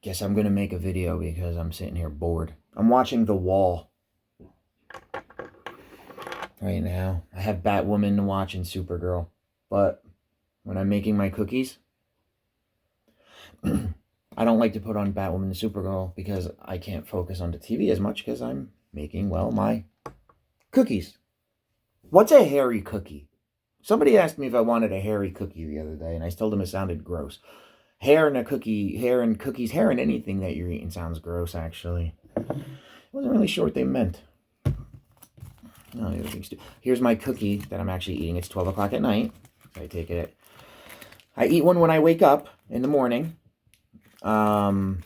Guess I'm gonna make a video because I'm sitting here bored. I'm watching The Wall right now. I have Batwoman to watch and Supergirl. But when I'm making my cookies, I don't like to put on Batwoman and Supergirl because I can't focus on the TV as much because I'm making, well, my cookies. What's a hairy cookie? Somebody asked me if I wanted a hairy cookie the other day, and I told them it sounded gross. Hair in a cookie, hair in cookies, hair in anything that you're eating sounds gross, actually. I wasn't really sure what they meant. No, here's my cookie that I'm actually eating. It's 12 o'clock at night. I take it. I eat one when I wake up in the morning. Then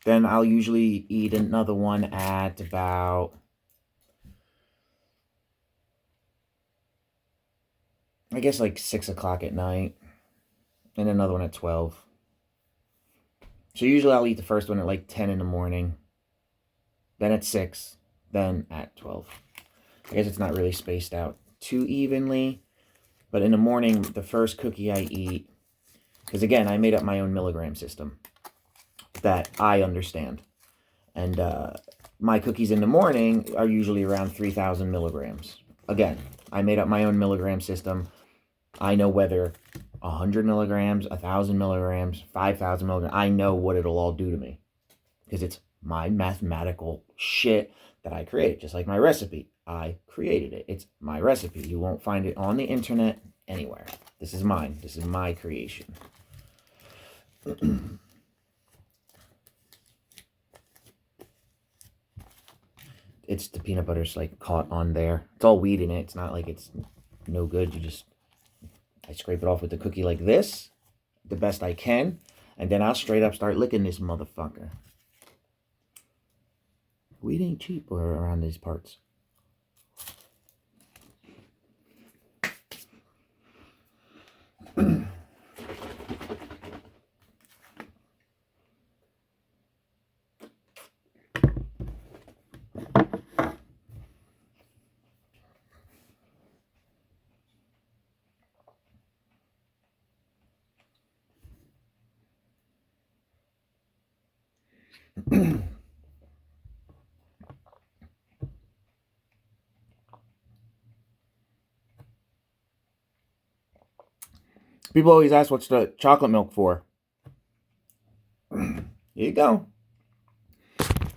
I'll usually eat another one at about, I guess, like 6 o'clock at night. And another one at 12. So usually I'll eat the first one at like 10 in the morning. Then at 6. Then at 12. I guess it's not really spaced out too evenly. But in the morning, the first cookie I eat, because again, I made up my own milligram system that I understand. And my cookies in the morning are usually around 3,000 milligrams. Again, I made up my own milligram system. I know whether 100 milligrams, 1,000 milligrams, 5,000 milligrams, I know what it'll all do to me. Because it's my mathematical shit that I created. Just like my recipe. I created it. It's my recipe. You won't find it on the internet anywhere. This is mine. This is my creation. It's the peanut butter's like caught on there. It's all weed in it. It's not like it's no good. I scrape it off with the cookie like this, the best I can, and then I'll straight up start licking this motherfucker. Weed ain't cheap around these parts. People always ask, what's the chocolate milk for? Here you go.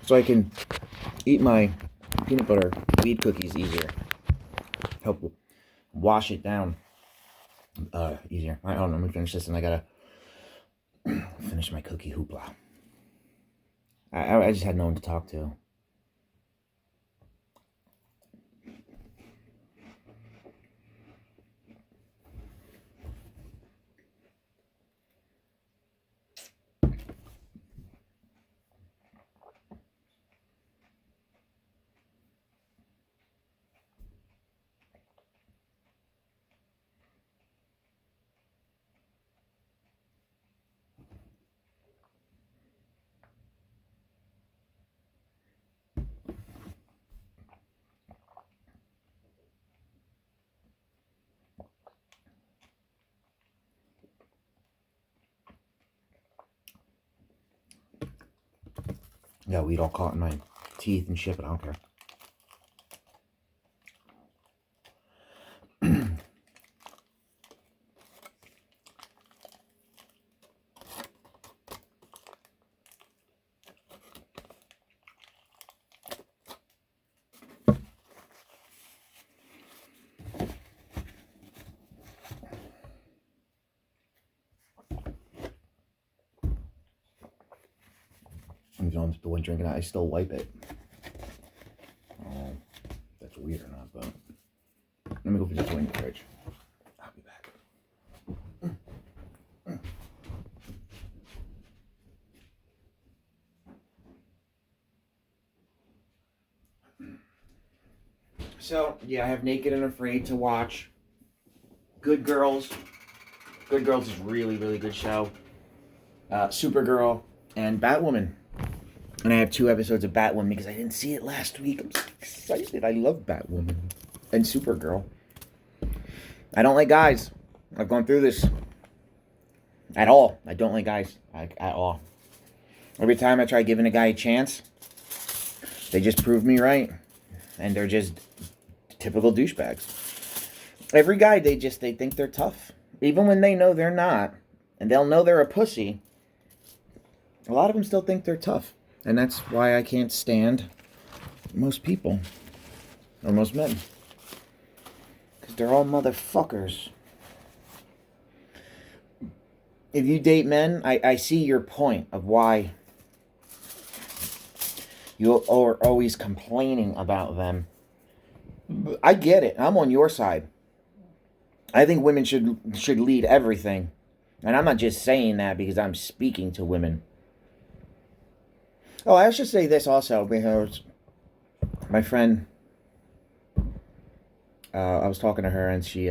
So I can eat my peanut butter weed cookies easier. Help wash it down easier. I don't know. Let me finish this and I gotta finish my cookie hoopla. I just had no one to talk to. Got weed all caught in my teeth and shit, but I don't care. Even though I'm the one drinking it, I still wipe it. Oh, that's weird or not, but let me go for this one in the fridge. I'll be back. So, yeah, I have Naked and Afraid to watch. Good Girls. Good Girls is really, really good show. Supergirl and Batwoman. And I have 2 episodes of Batwoman because I didn't see it last week. I'm so excited. I love Batwoman and Supergirl. I don't like guys. I've gone through this. At all. I don't like guys. At all. Every time I try giving a guy a chance, they just prove me right. And they're just typical douchebags. Every guy, they think they're tough. Even when they know they're not. And they'll know they're a pussy. A lot of them still think they're tough. And that's why I can't stand most people. Or most men. Because they're all motherfuckers. If you date men, I see your point of why you are always complaining about them. I get it. I'm on your side. I think women should lead everything. And I'm not just saying that because I'm speaking to women. Oh, I should say this also because my friend, I was talking to her and she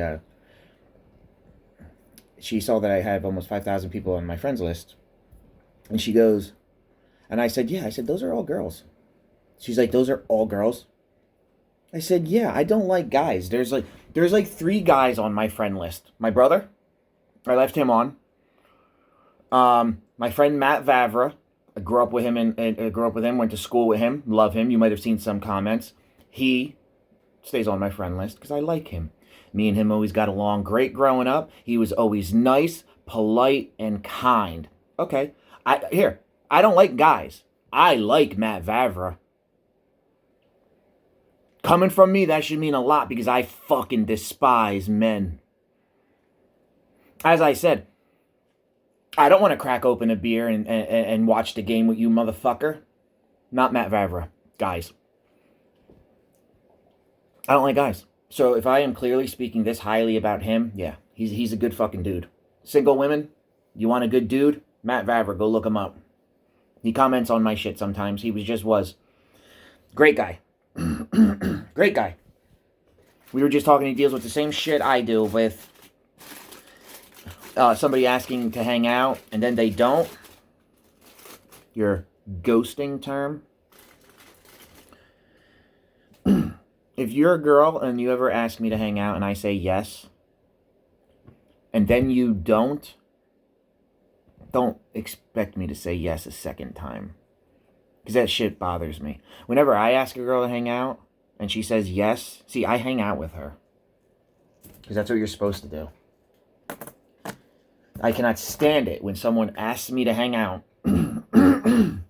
saw that I have almost 5,000 people on my friends list. And she goes, and I said, yeah, I said, those are all girls. She's like, those are all girls? I said, yeah, I don't like guys. There's like 3 guys on my friend list. My brother, I left him on. My friend Matt Vavra, I grew up with him went to school with him, love him. You might have seen some comments. He stays on my friend list because I like him. Me and him always got along great growing up. He was always nice, polite, and kind. Okay, I don't like guys. I like Matt Vavra. Coming from me, that should mean a lot because I fucking despise men. As I said, I don't want to crack open a beer and watch the game with you, motherfucker. Not Matt Vavra. Guys. I don't like guys. So if I am clearly speaking this highly about him, yeah, he's a good fucking dude. Single women, you want a good dude? Matt Vavra, go look him up. He comments on my shit sometimes. He was. Great guy. Great guy. We were just talking, he deals with the same shit I deal with. Somebody asking to hang out, and then they don't. Your ghosting term. If you're a girl and you ever ask me to hang out and I say yes, and then you don't expect me to say yes a second time. Because that shit bothers me. Whenever I ask a girl to hang out and she says yes, see, I hang out with her. Because that's what you're supposed to do. I cannot stand it when someone asks me to hang out and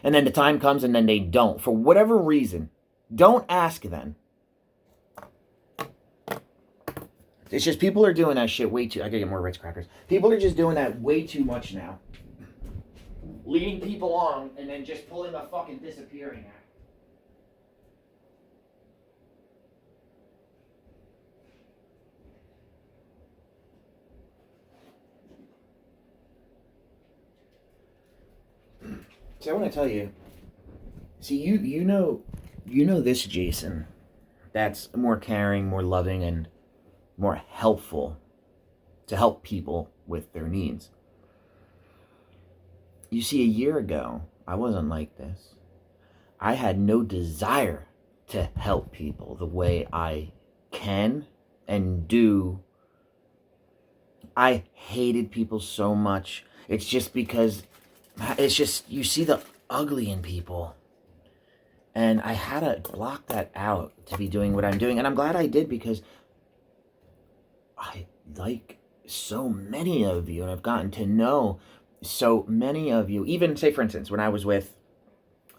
then the time comes and then they don't. For whatever reason. Don't ask then. It's just people are doing that shit way too... I gotta get more Ritz crackers. People are just doing that way too much now. Leading people on and then just pulling a fucking disappearing act. See, I want to tell you. See, you know this Jason. That's more caring, more loving, and more helpful to help people with their needs. You see, a year ago, I wasn't like this. I had no desire to help people the way I can and do. I hated people so much. It's just because you see the ugly in people. And I had to block that out to be doing what I'm doing. And I'm glad I did because I like so many of you. And I've gotten to know so many of you. Even, say, for instance, when I was with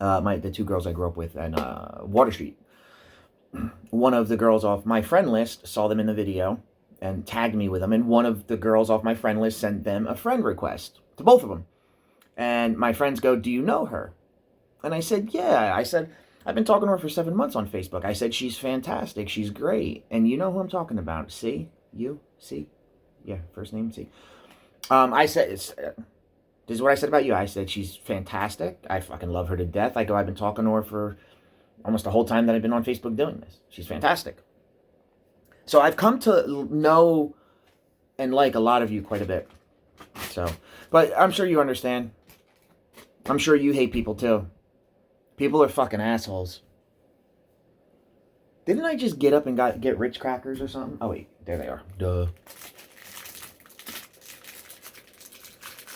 the 2 girls I grew up with in Water Street. One of the girls off my friend list saw them in the video and tagged me with them. And one of the girls off my friend list sent them a friend request to both of them. And my friends go, do you know her? And I said, yeah. I said, I've been talking to her for 7 months on Facebook. I said, she's fantastic. She's great. And you know who I'm talking about. C? You? C? Yeah, first name C. I said, this is what I said about you. I said, she's fantastic. I fucking love her to death. I go, I've been talking to her for almost the whole time that I've been on Facebook doing this. She's fantastic. So I've come to know and like a lot of you quite a bit. So, but I'm sure you understand. I'm sure you hate people too. People are fucking assholes. Didn't I just get up and get Ritz crackers or something? Oh wait, there they are. Duh.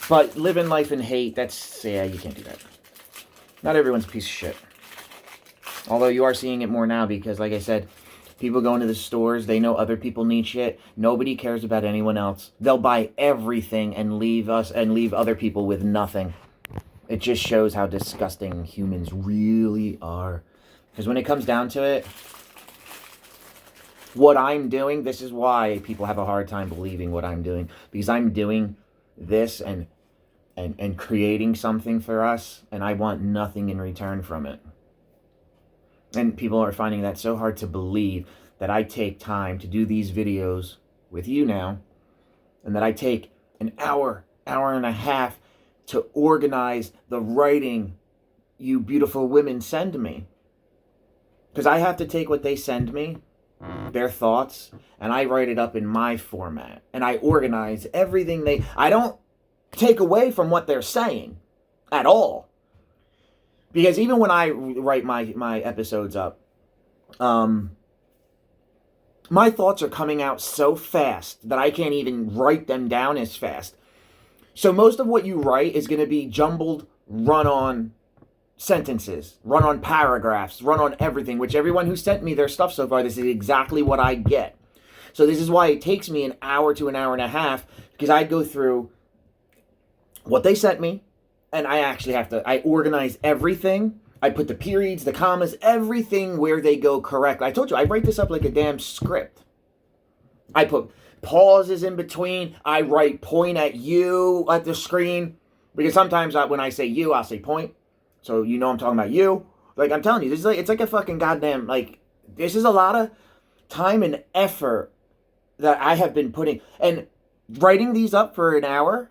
But living life in hate, that's, yeah, you can't do that. Not everyone's a piece of shit. Although you are seeing it more now because, like I said, people go into the stores, they know other people need shit. Nobody cares about anyone else. They'll buy everything and leave other people with nothing. It just shows how disgusting humans really are. Because when it comes down to it, what I'm doing, this is why people have a hard time believing what I'm doing. Because I'm doing this and creating something for us, and I want nothing in return from it. And people are finding that so hard to believe that I take time to do these videos with you now, and that I take an hour and a half to organize the writing you beautiful women send me. Because I have to take what they send me, their thoughts, and I write it up in my format. And I organize everything I don't take away from what they're saying at all. Because even when I write my episodes up, my thoughts are coming out so fast that I can't even write them down as fast. So most of what you write is going to be jumbled, run-on sentences, run-on paragraphs, run-on everything, which everyone who sent me their stuff so far, this is exactly what I get. So this is why it takes me an hour to an hour and a half, because I go through what they sent me, and I organize everything. I put the periods, the commas, everything where they go correct. I told you, I write this up like a damn script. I put pauses in between. I write point at you at the screen. Because sometimes when I say you, I'll say point. So you know I'm talking about you. Like, I'm telling you, this is it's like a fucking goddamn, like, this is a lot of time and effort that I have been putting. And writing these up for an hour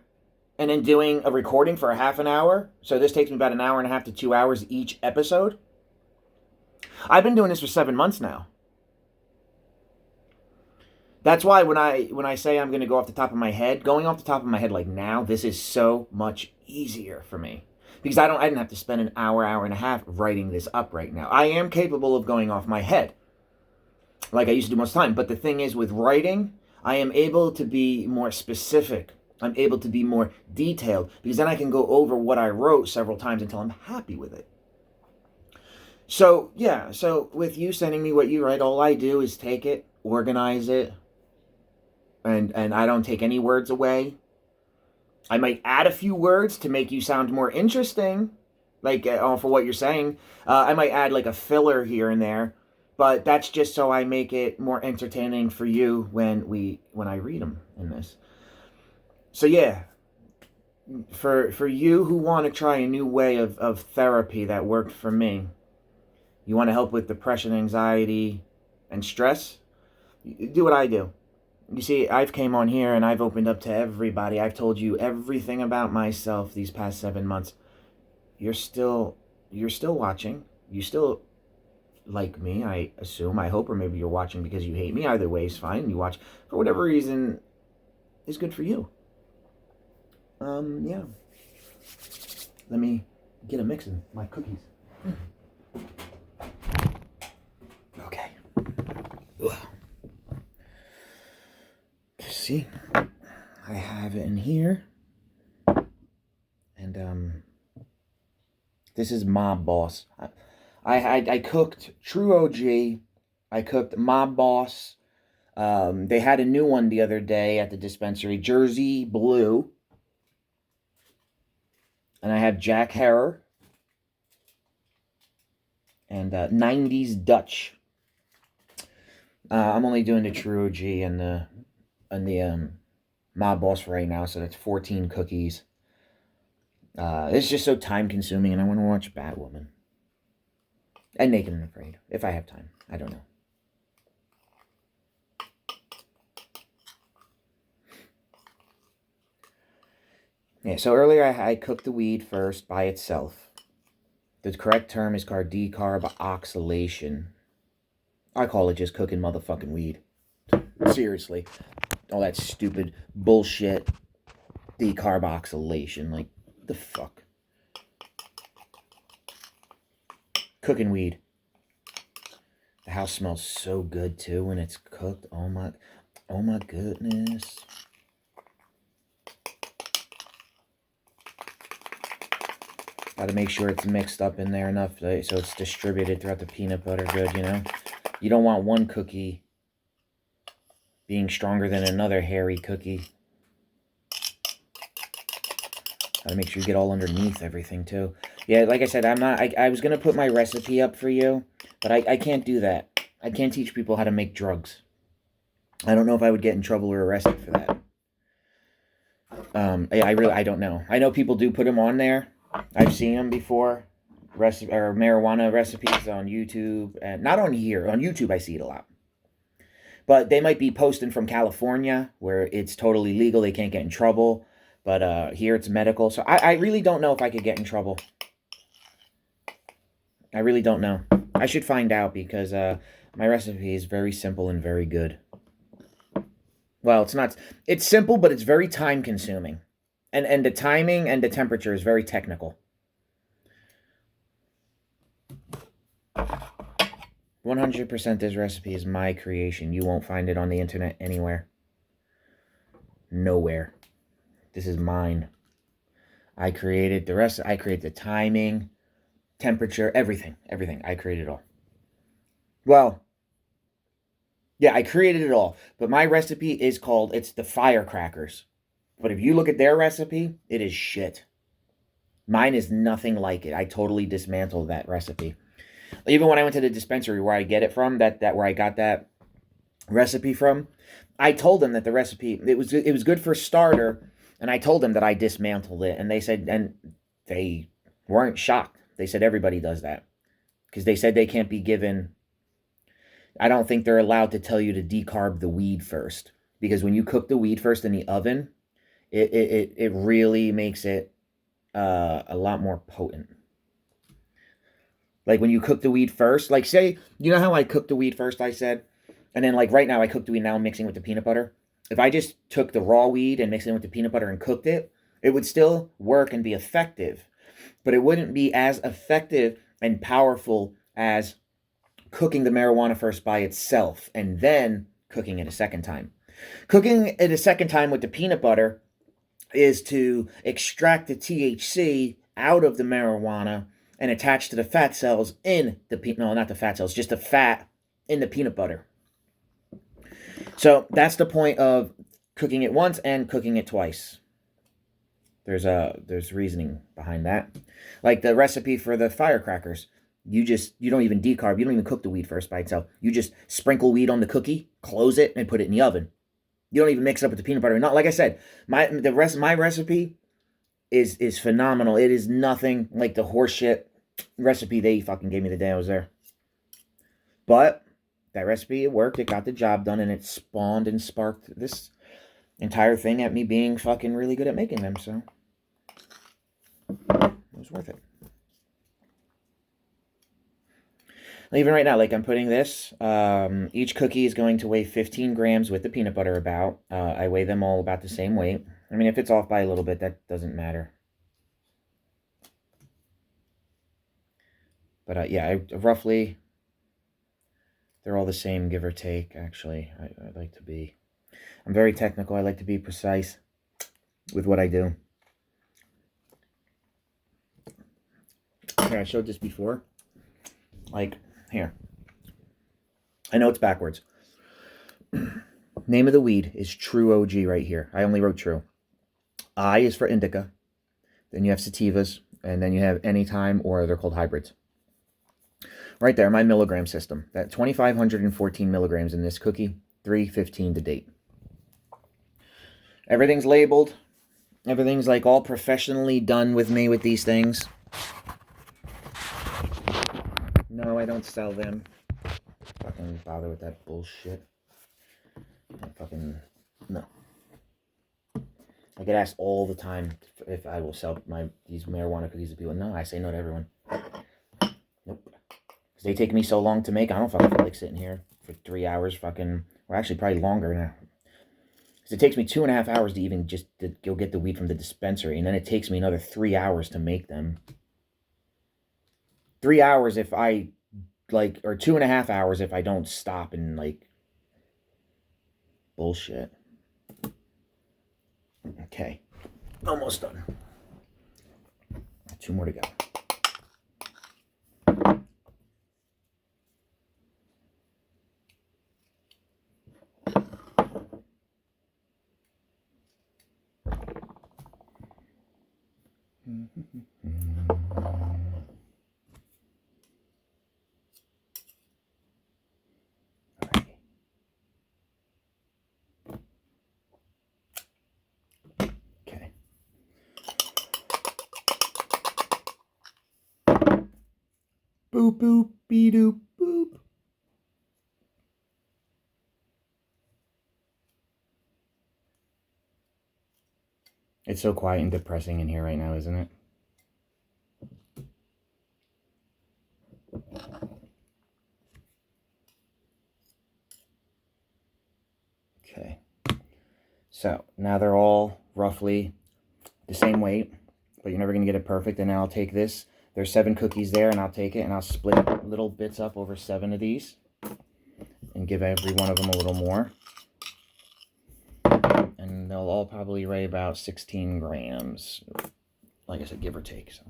and then doing a recording for a half an hour. So this takes me about an hour and a half to 2 hours each episode. I've been doing this for 7 months now. That's why when I say I'm going to go off the top of my head, going off the top of my head like now, this is so much easier for me. Because I didn't have to spend an hour and a half writing this up right now. I am capable of going off my head, like I used to do most of the time. But the thing is, with writing, I am able to be more specific. I'm able to be more detailed, because then I can go over what I wrote several times until I'm happy with it. So, yeah, so with you sending me what you write, all I do is take it, organize it, and I don't take any words away. I might add a few words to make you sound more interesting, like for what you're saying. I might add like a filler here and there, but that's just so I make it more entertaining for you when I read them in this. So yeah, for you who want to try a new way of therapy that worked for me, you want to help with depression, anxiety, and stress, do what I do. You see, I've came on here and I've opened up to everybody. I've told you everything about myself these past 7 months. You're still watching. You still like me, I assume, I hope, or maybe you're watching because you hate me. Either way is fine. You watch for whatever reason is good for you. Yeah. Let me get a mix of my cookies. Okay. Ugh. See, I have it in here. And, this is Mob Boss. I cooked True OG. I cooked Mob Boss. They had a new one the other day at the dispensary, Jersey Blue. And I have Jack Herer. And 90s Dutch. I'm only doing the True OG and the Mob Boss for right now, so that's 14 cookies. It's just so time consuming, and I want to watch Batwoman. And Naked and Afraid, if I have time. I don't know. Yeah, so earlier I cooked the weed first by itself. The correct term is called decarboxylation. I call it just cooking motherfucking weed. Seriously. All that stupid bullshit decarboxylation. Like, the fuck? Cooking weed. The house smells so good too when it's cooked. Oh my goodness. Got to make sure it's mixed up in there enough so it's distributed throughout the peanut butter good, you know? You don't want one cookie being stronger than another hairy cookie. Got to make sure you get all underneath everything, too. Yeah, like I said, I was going to put my recipe up for you, but I can't do that. I can't teach people how to make drugs. I don't know if I would get in trouble or arrested for that. I don't know. I know people do put them on there. I've seen them before. Marijuana recipes on YouTube. And not on here. On YouTube, I see it a lot. But they might be posting from California, where it's totally legal. They can't get in trouble. But here it's medical. So I really don't know if I could get in trouble. I really don't know. I should find out because my recipe is very simple and very good. Well, it's not. It's simple, but it's very time-consuming. And the timing and the temperature is very technical. 100% this recipe is my creation. You won't find it on the internet anywhere. Nowhere. This is mine. I created the rest. I created the timing, temperature, everything. Everything. I created it all. Well, yeah, I created it all. But my recipe is called, it's the Firecrackers. But if you look at their recipe, it is shit. Mine is nothing like it. I totally dismantled that recipe. Even when I went to the dispensary where I get it from, where I got that recipe from, I told them that the recipe, it was good for starter, and I told them that I dismantled it, and they said, and they weren't shocked. They said everybody does that. Because they said they can't be given, I don't think they're allowed to tell you to decarb the weed first. Because when you cook the weed first in the oven, it really makes it a lot more potent. Like when you cook the weed first, like say, you know how I cooked the weed first, I said? And then like right now I cooked the weed, now I'm mixing with the peanut butter. If I just took the raw weed and mixed it with the peanut butter and cooked it, it would still work and be effective. But it wouldn't be as effective and powerful as cooking the marijuana first by itself and then cooking it a second time. Cooking it a second time with the peanut butter is to extract the THC out of the marijuana and attach to the fat cells in the no, not the fat cells, just the fat in the peanut butter. So that's the point of cooking it once and cooking it twice. There's reasoning behind that. Like the recipe for the firecrackers, you don't even decarb, you don't even cook the weed first by itself. You just sprinkle weed on the cookie, close it, and put it in the oven. You don't even mix it up with the peanut butter. Not like I said, my recipe is phenomenal. It is nothing like the horseshit recipe they fucking gave me the day I was there. But that recipe, it worked. It got the job done, and it spawned and sparked this entire thing at me being fucking really good at making them. So it was worth it. Even right now, like I'm putting this, each cookie is going to weigh 15 grams with the peanut butter about. I weigh them all about the same weight. I mean, if it's off by a little bit, that doesn't matter. But yeah, roughly, they're all the same, give or take, actually. I like to be, I'm very technical. I like to be precise with what I do. Here, I showed this before. Like, here. I know it's backwards. Name of the weed is True OG right here. I only wrote True. I is for indica. Then you have sativas. And then you have anytime, or they're called hybrids. Right there, my milligram system. That 2,514 milligrams in this cookie. 315 to date. Everything's labeled. Everything's like all professionally done with me with these things. No, I don't sell them. Fucking bother with that bullshit. No. I get asked all the time if I will sell these marijuana cookies to people. No, I say no to everyone. Nope. Because they take me so long to make. I don't fucking feel like sitting here for 3 hours or actually probably longer now. Because it takes me 2.5 hours to even just to go get the weed from the dispensary. And then it takes me another 3 hours to make them. 3 hours if I, or 2.5 hours if I don't stop and, bullshit. Okay. Almost done. 2 more to go. Okay. Boop, boop, be doop, boop. It's so quiet and depressing in here right now, isn't it? Okay. So now they're all roughly the same weight, but you're never going to get it perfect. And now I'll take this. There's 7 cookies there, and I'll take it and I'll split little bits up over 7 of these and give every one of them a little more. And they'll all probably weigh about 16 grams. Like I said, give or take. So.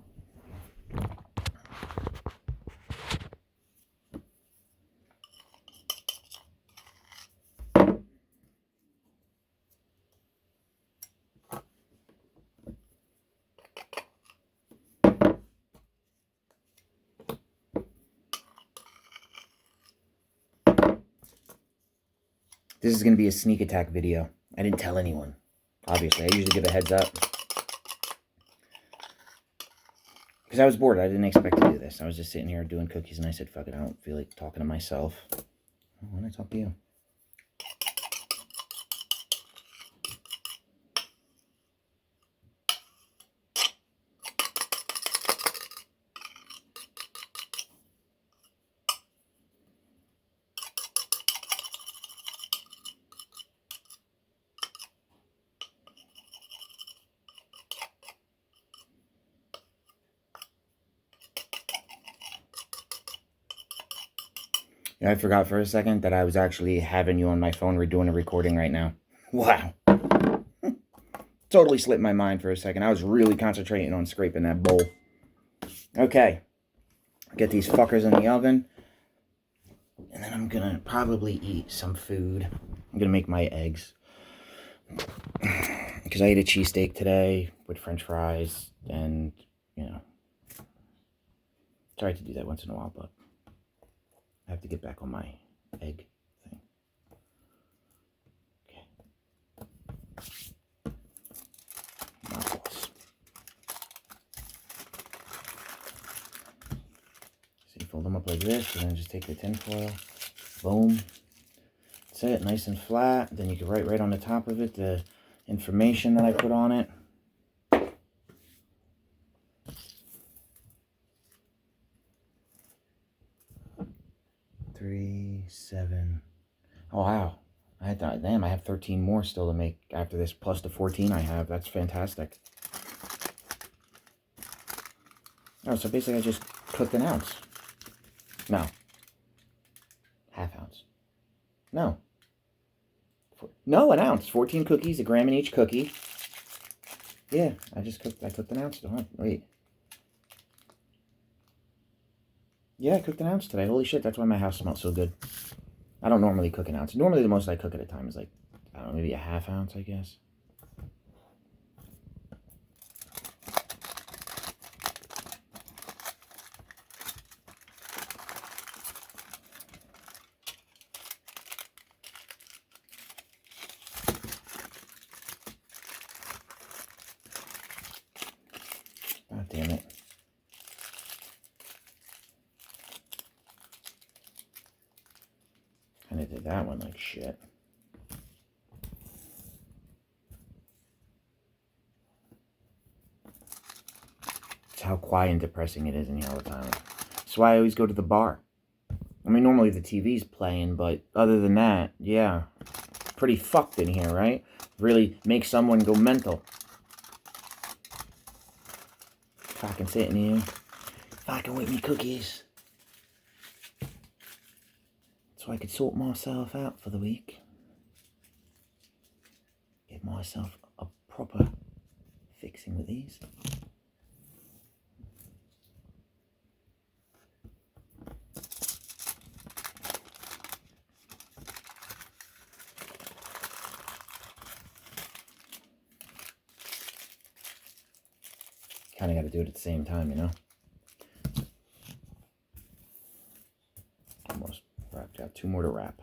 This is going to be a sneak attack video. I didn't tell anyone. Obviously, I usually give a heads up. Because I was bored. I didn't expect to do this. I was just sitting here doing cookies, and I said, fuck it, I don't feel like talking to myself. Why don't I talk to you? Yeah, I forgot for a second that I was actually having you on my phone. We're doing a recording right now. Wow. Totally slipped my mind for a second. I was really concentrating on scraping that bowl. Okay. Get these fuckers in the oven. And then I'm gonna probably eat some food. I'm gonna make my eggs. Because I ate a cheesesteak today with french fries. And, you know. Try to do that once in a while, but I have to get back on my egg thing. Okay. Mouthwash. So you fold them up like this, and then just take the tin foil. Boom. That's it, nice and flat. Then you can write right on the top of it the information that I put on it. 3, 7. Oh, wow. I thought, damn, I have 13 more still to make after this, plus the 14 I have. That's fantastic. Oh, so basically I just cooked an ounce. No. Half ounce. No. No, an ounce. 14 cookies, 1 gram in each cookie. Yeah, I cooked an ounce. Wait. Yeah, I cooked an ounce today. Holy shit, that's why my house smells so good. I don't normally cook an ounce. Normally the most I cook at a time is like, I don't know, maybe a half ounce, I guess. God damn it. And I did that one like shit. It's how quiet and depressing it is in here all the time. That's why I always go to the bar. I mean, normally the TV's playing, but other than that, yeah. Pretty fucked in here, right? Really makes someone go mental. If I can sit in here. If I can whip me cookies. So I could sort myself out for the week. Give myself a proper fixing with these. Kind of got to do it at the same time, you know? Almost wrapped out. 2 more to wrap.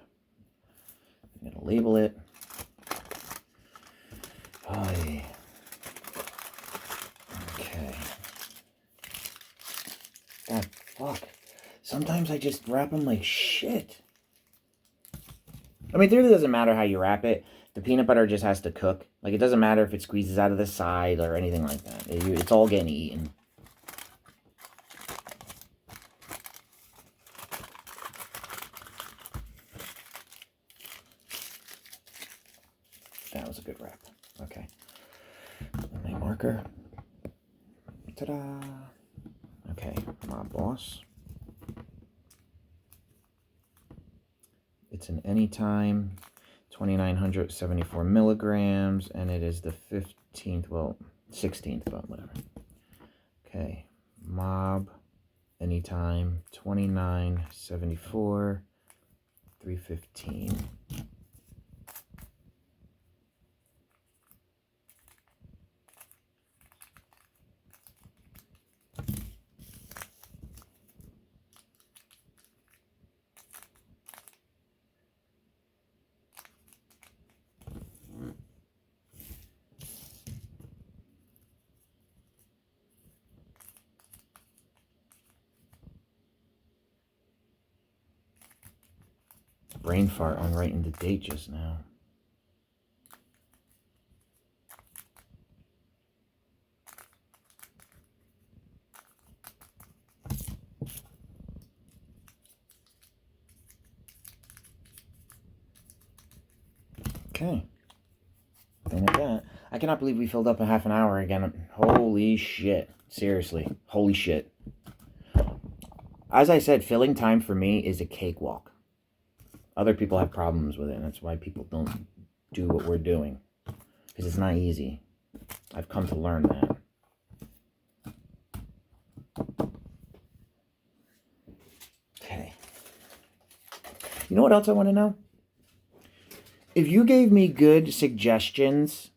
I'm going to label it. Okay. God, fuck. Sometimes I just wrap them like shit. I mean, it really doesn't matter how you wrap it. The peanut butter just has to cook. Like, it doesn't matter if it squeezes out of the side or anything like that. It's all getting eaten. That was a good wrap. Okay. My marker. Ta-da! Okay, my boss. It's an Anytime, 2,974 milligrams, and it is the 15th, well, 16th, but whatever. Okay, Mob, Anytime, 2,974, 315. Brain fart on writing the date just now. Okay. Thing like that. I cannot believe we filled up a half an hour again. Holy shit. Seriously. Holy shit. As I said, filling time for me is a cakewalk. Other people have problems with it, and that's why people don't do what we're doing. Because it's not easy. I've come to learn that. Okay. You know what else I want to know? If you gave me good suggestions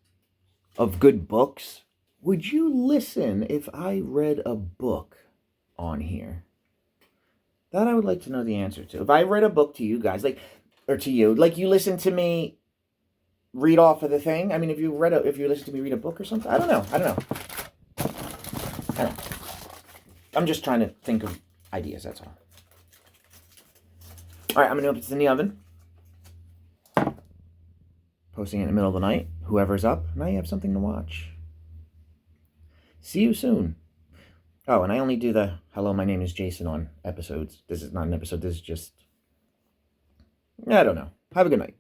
of good books, would you listen if I read a book on here? That I would like to know the answer to. If I read a book to you guys, like, or to you, like you listen to me read off of the thing. I mean, if you listen to me read a book or something, I don't know. I'm just trying to think of ideas. That's all. All right, I'm gonna put this in the oven. Posting it in the middle of the night. Whoever's up, now you have something to watch. See you soon. Oh, and I only do the hello, my name is Jason on episodes. This is not an episode. This is just, I don't know. Have a good night.